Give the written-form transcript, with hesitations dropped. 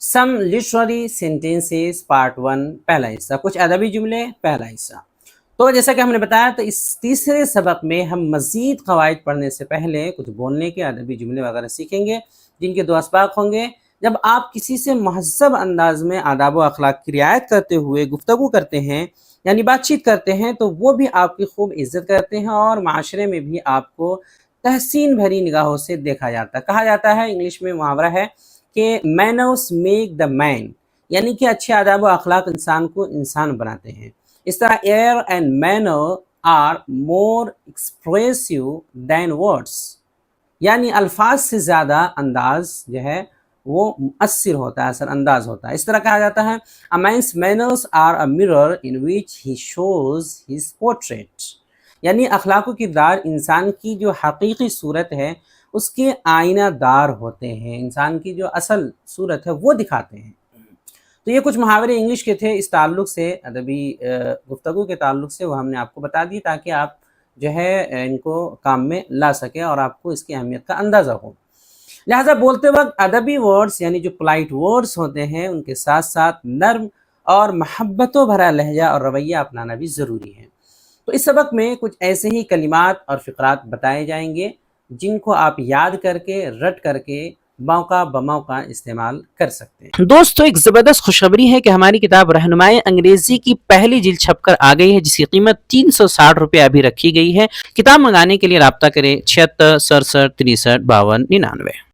सम literary sentences part 1 पहला हिस्सा, कुछ अदबी जुमले पहला हिस्सा। तो जैसा कि हमने बताया, तो इस तीसरे सबक में हम मज़ीद क़वाइद पढ़ने से पहले कुछ बोलने के अदबी जुमले वगैरह सीखेंगे, जिनके दो असबाक होंगे। जब आप किसी से महज़ब अंदाज में आदाब व अखलाक की रियायत करते हुए गुफ्तगू करते हैं, यानी बातचीत करते हैं, तो वो भी आपकी खूब इज़्ज़त करते हैं और माशरे में भी आपको तहसीन भरी निगाहों से देखा जाता है। कहा जाता है, इंग्लिश में मुहावरा है कि मैनर्स मेक द मैन, यानी कि अच्छे आदाब व अखलाक इंसान को इंसान बनाते हैं। इस तरह air and manner are more expressive than words, यानी अल्फाज से ज़्यादा अंदाज जो है वो मुअस्सिर होता है, असर अंदाज होता है। इस तरह कहा जाता है, a man's manners are a mirror in which he shows his portrait, यानी अखलाक व किरदार इंसान की जो हकीकी सूरत है उसके आईना दार होते हैं, इंसान की जो असल सूरत है वो दिखाते हैं। तो ये कुछ मुहावरे इंग्लिश के थे, इस ताल्लुक़ से अदबी गुफ्तगू के ताल्लुक़ से वो हमने आपको बता दी, ताकि आप जो है इनको काम में ला सकें और आपको इसकी अहमियत का अंदाज़ा हो। लिहाजा बोलते वक्त अदबी वर्ड्स यानी जो पोलाइट वर्ड्स होते हैं उनके साथ साथ नर्म और महब्बतों भरा लहजा और रवैया अपनाना भी ज़रूरी है। तो इस सबक में कुछ ऐसे ही कलिमात और फ़िक़रात बताए जाएंगे जिनको आप याद करके रट करके मौका बमौका इस्तेमाल कर सकते हैं। दोस्तों, एक ज़बरदस्त खुशखबरी है कि हमारी किताब रहनुमाए अंग्रेज़ी की पहली जिल्द छपकर आ गई है, जिसकी कीमत 360 रुपये अभी रखी गई है। किताब मंगाने के लिए राब्ता करें 76 67 63 52 99।